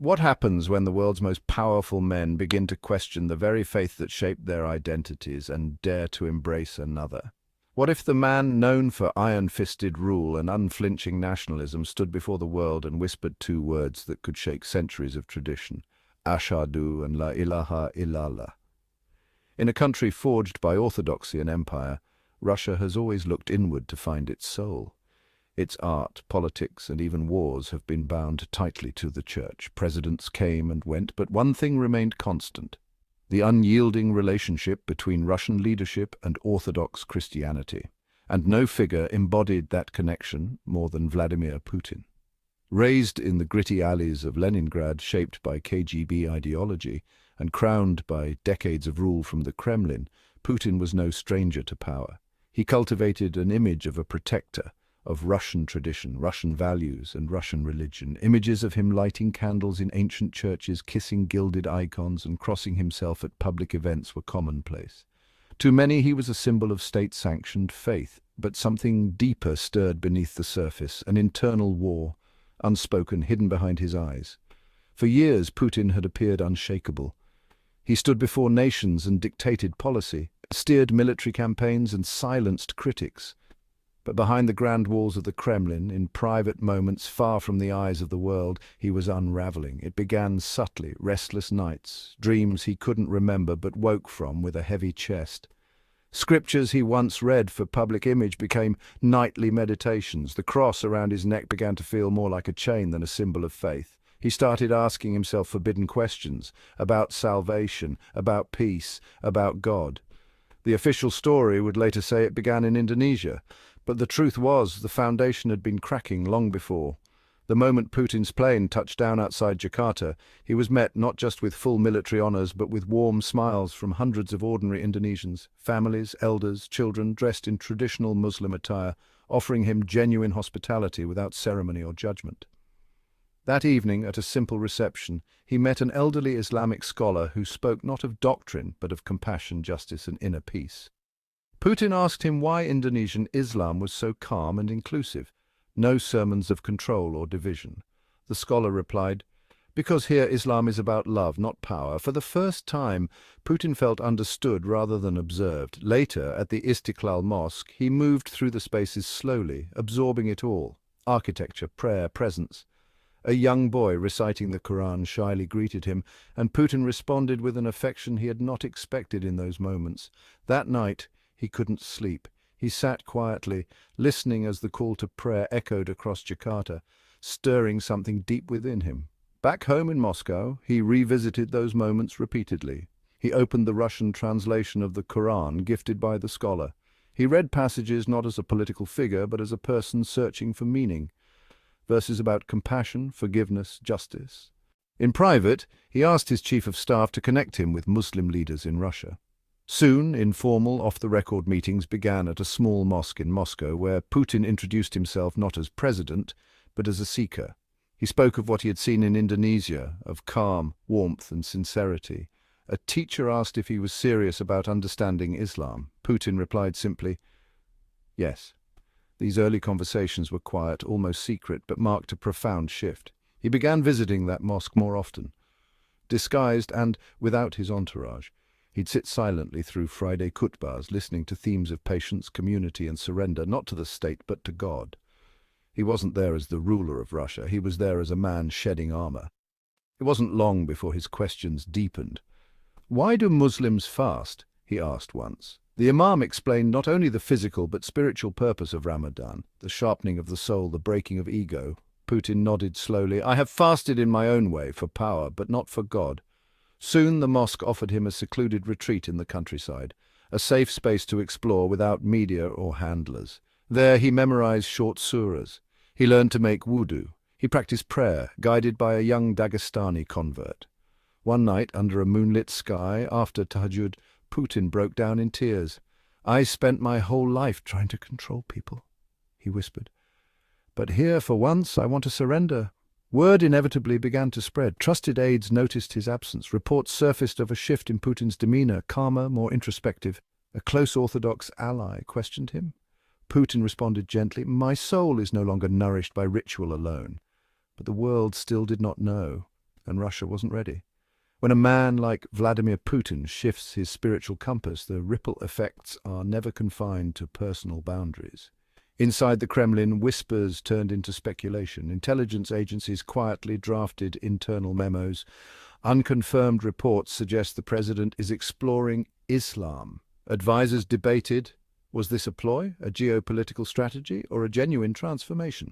What happens when the world's most powerful men begin to question the very faith that shaped their identities and dare to embrace another? What if the man known for iron-fisted rule and unflinching nationalism stood before the world and whispered two words that could shake centuries of tradition: Ashhadu and La ilaha illallah? In a country forged by orthodoxy and empire, Russia has always looked inward to find its soul. Its art, politics, and even wars have been bound tightly to the church. Presidents came and went, but one thing remained constant: the unyielding relationship between Russian leadership and Orthodox Christianity. And no figure embodied that connection more than Vladimir Putin. Raised in the gritty alleys of Leningrad, shaped by KGB ideology, and crowned by decades of rule from the Kremlin, Putin was no stranger to power. He cultivated an image of a protector, of Russian tradition, Russian values, and Russian religion. Images of him lighting candles in ancient churches, kissing gilded icons, and crossing himself at public events were commonplace. To many he was a symbol of state-sanctioned faith, but something deeper stirred beneath the surface, an internal war, unspoken, hidden behind his eyes. For years Putin had appeared unshakable. He stood before nations and dictated policy, steered military campaigns and silenced critics. But behind the grand walls of the Kremlin, in private moments far from the eyes of the world, he was unraveling. It began subtly: restless nights, dreams he couldn't remember but woke from with a heavy chest. Scriptures he once read for public image became nightly meditations. The cross around his neck began to feel more like a chain than a symbol of faith. He started asking himself forbidden questions about salvation, about peace, about God. The official story would later say it began in Indonesia, but the truth was the foundation had been cracking long before. The moment Putin's plane touched down outside Jakarta, he was met not just with full military honors but with warm smiles from hundreds of ordinary Indonesians, families, elders, children dressed in traditional Muslim attire, offering him genuine hospitality without ceremony or judgment. That evening, at a simple reception, he met an elderly Islamic scholar who spoke not of doctrine but of compassion, justice, and inner peace. Putin asked him why Indonesian Islam was so calm and inclusive. No sermons of control or division. The scholar replied, "Because here Islam is about love, not power." For the first time, Putin felt understood rather than observed. Later, at the Istiklal Mosque, he moved through the spaces slowly, absorbing it all: architecture, prayer, presence. A young boy reciting the Quran shyly greeted him, and Putin responded with an affection he had not expected in those moments. That night, he couldn't sleep. He sat quietly, listening as the call to prayer echoed across Jakarta, stirring something deep within him. Back home in Moscow, he revisited those moments repeatedly. He opened the Russian translation of the Quran gifted by the scholar. He read passages not as a political figure, but as a person searching for meaning. Verses about compassion, forgiveness, justice. In private, he asked his chief of staff to connect him with Muslim leaders in Russia. Soon, informal, off-the-record meetings began at a small mosque in Moscow, where Putin introduced himself not as president, but as a seeker. He spoke of what he had seen in Indonesia, of calm, warmth, and sincerity. A teacher asked if he was serious about understanding Islam. Putin replied simply, "Yes." These early conversations were quiet, almost secret, but marked a profound shift. He began visiting that mosque more often. Disguised and without his entourage, he'd sit silently through Friday khutbahs, listening to themes of patience, community, and surrender, not to the state, but to God. He wasn't there as the ruler of Russia. He was there as a man shedding armor. It wasn't long before his questions deepened. "Why do Muslims fast?" he asked once. The Imam explained not only the physical but spiritual purpose of Ramadan, the sharpening of the soul, the breaking of ego. Putin nodded slowly. "I have fasted in my own way, for power, but not for God." Soon the mosque offered him a secluded retreat in the countryside, a safe space to explore without media or handlers. There he memorized short surahs. He learned to make wudu. He practiced prayer, guided by a young Dagestani convert. One night, under a moonlit sky, after tahajjud, Putin broke down in tears. "I spent my whole life trying to control people," he whispered. "But here, for once, I want to surrender." Word inevitably began to spread. Trusted aides noticed his absence. Reports surfaced of a shift in Putin's demeanor, calmer, more introspective. A close Orthodox ally questioned him. Putin responded gently, "My soul is no longer nourished by ritual alone." But the world still did not know. and Russia wasn't ready. When a man like Vladimir Putin shifts his spiritual compass, the ripple effects are never confined to personal boundaries. Inside the Kremlin, whispers turned into speculation. Intelligence agencies quietly drafted internal memos. Unconfirmed reports suggest the president is exploring Islam. Advisors debated, was this a ploy, a geopolitical strategy, or a genuine transformation?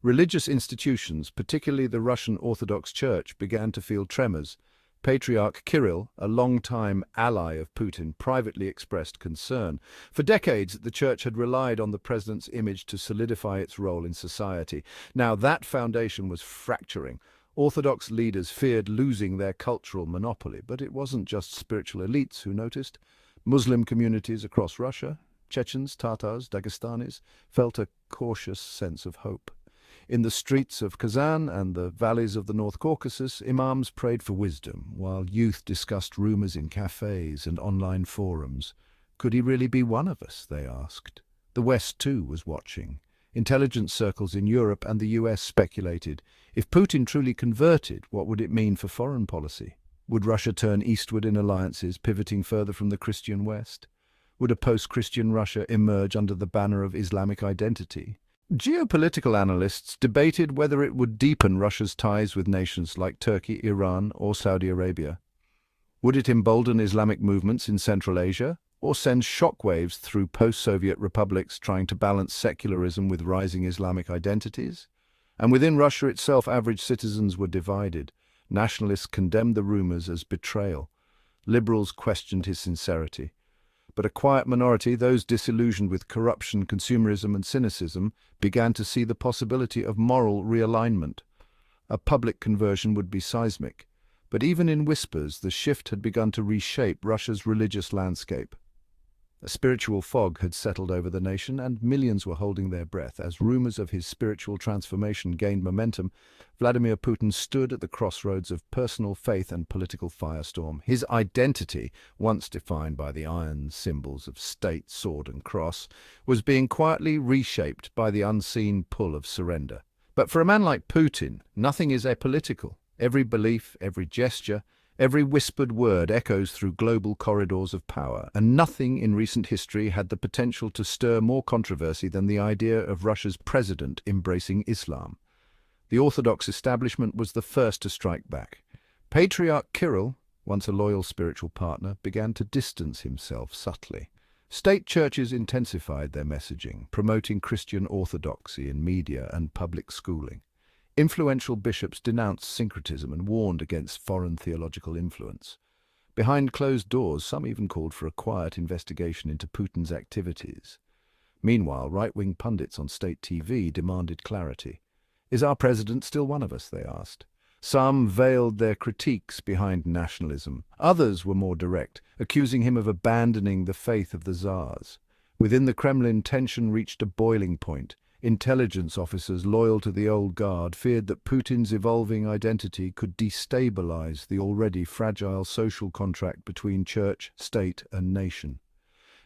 Religious institutions, particularly the Russian Orthodox Church, began to feel tremors. Patriarch Kirill, a long-time ally of Putin, privately expressed concern. For decades, the Church had relied on the president's image to solidify its role in society. Now that foundation was fracturing. Orthodox leaders feared losing their cultural monopoly, but it wasn't just spiritual elites who noticed. Muslim communities across Russia, Chechens, Tatars, Dagestanis, felt a cautious sense of hope. In the streets of Kazan and the valleys of the North Caucasus, imams prayed for wisdom, while youth discussed rumors in cafes and online forums. Could he really be one of us, they asked. The West, too, was watching. Intelligence circles in Europe and the US speculated, if Putin truly converted, what would it mean for foreign policy? Would Russia turn eastward in alliances, pivoting further from the Christian West? Would a post-Christian Russia emerge under the banner of Islamic identity? Geopolitical analysts debated whether it would deepen Russia's ties with nations like Turkey, Iran, or Saudi Arabia. Would it embolden Islamic movements in Central Asia, or send shockwaves through post-Soviet republics trying to balance secularism with rising Islamic identities? And within Russia itself, average citizens were divided. Nationalists condemned the rumors as betrayal. Liberals questioned his sincerity. But a quiet minority, those disillusioned with corruption, consumerism and cynicism, began to see the possibility of moral realignment. A public conversion would be seismic. But even in whispers, the shift had begun to reshape Russia's religious landscape. A spiritual fog had settled over the nation, and millions were holding their breath. As rumors of his spiritual transformation gained momentum, Vladimir Putin stood at the crossroads of personal faith and political firestorm. His identity, once defined by the iron symbols of state, sword and cross, was being quietly reshaped by the unseen pull of surrender. But for a man like Putin, nothing is apolitical. Every belief, every gesture, every whispered word echoes through global corridors of power, and nothing in recent history had the potential to stir more controversy than the idea of Russia's president embracing Islam. The Orthodox establishment was the first to strike back. Patriarch Kirill, once a loyal spiritual partner, began to distance himself subtly. State churches intensified their messaging, promoting Christian orthodoxy in media and public schooling. Influential bishops denounced syncretism and warned against foreign theological influence. Behind closed doors, some even called for a quiet investigation into Putin's activities. Meanwhile, right-wing pundits on state TV demanded clarity. Is our president still one of us, they asked. Some veiled their critiques behind nationalism. Others were more direct, accusing him of abandoning the faith of the Tsars. Within the Kremlin, tension reached a boiling point. Intelligence officers loyal to the old guard feared that Putin's evolving identity could destabilize the already fragile social contract between church, state, and nation.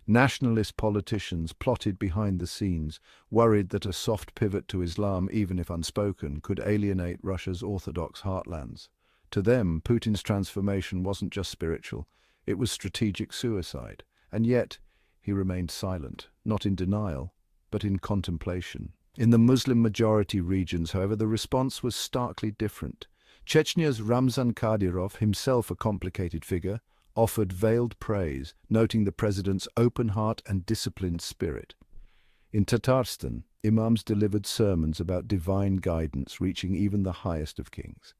Nationalist politicians plotted behind the scenes, worried that a soft pivot to Islam, even if unspoken, could alienate Russia's Orthodox heartlands. To them, Putin's transformation wasn't just spiritual, it was strategic suicide. And yet, he remained silent, not in denial, but in contemplation. In the Muslim-majority regions, however, the response was starkly different. Chechnya's Ramzan Kadyrov, himself a complicated figure, offered veiled praise, noting the president's open heart and disciplined spirit. In Tatarstan, imams delivered sermons about divine guidance reaching even the highest of kings.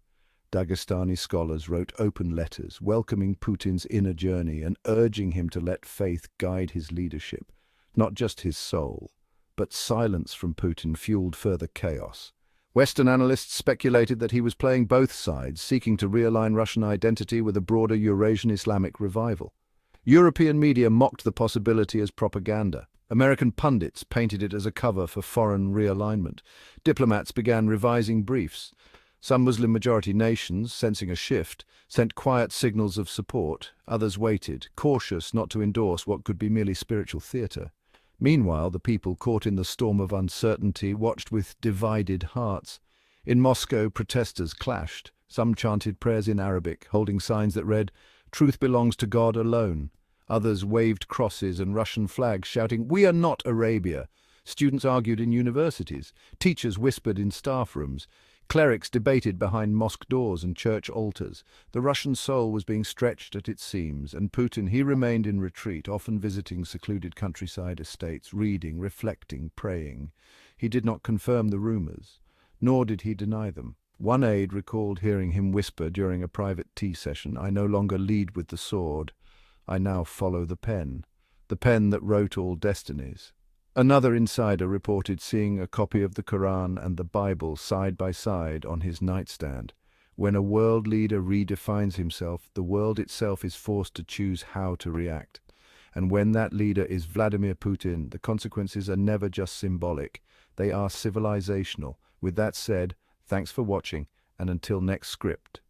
Dagestani scholars wrote open letters, welcoming Putin's inner journey and urging him to let faith guide his leadership, not just his soul. But silence from Putin fueled further chaos. Western analysts speculated that he was playing both sides, seeking to realign Russian identity with a broader Eurasian Islamic revival. European media mocked the possibility as propaganda. American pundits painted it as a cover for foreign realignment. Diplomats began revising briefs. Some Muslim-majority nations, sensing a shift, sent quiet signals of support. Others waited, cautious not to endorse what could be merely spiritual theater. Meanwhile, the people caught in the storm of uncertainty watched with divided hearts. In Moscow, protesters clashed. Some chanted prayers in Arabic, holding signs that read, "Truth belongs to God alone." Others waved crosses and Russian flags, shouting, "We are not Arabia." Students argued in universities. Teachers whispered in staff rooms. Clerics debated behind mosque doors and church altars. The Russian soul was being stretched at its seams, and Putin, he remained in retreat, often visiting secluded countryside estates, reading, reflecting, praying. He did not confirm the rumors, nor did he deny them. One aide recalled hearing him whisper during a private tea session, "I no longer lead with the sword. I now follow the pen that wrote all destinies." Another insider reported seeing a copy of the Quran and the Bible side by side on his nightstand. When a world leader redefines himself, the world itself is forced to choose how to react. And when that leader is Vladimir Putin, the consequences are never just symbolic, they are civilizational. With that said, thanks for watching, and until next script.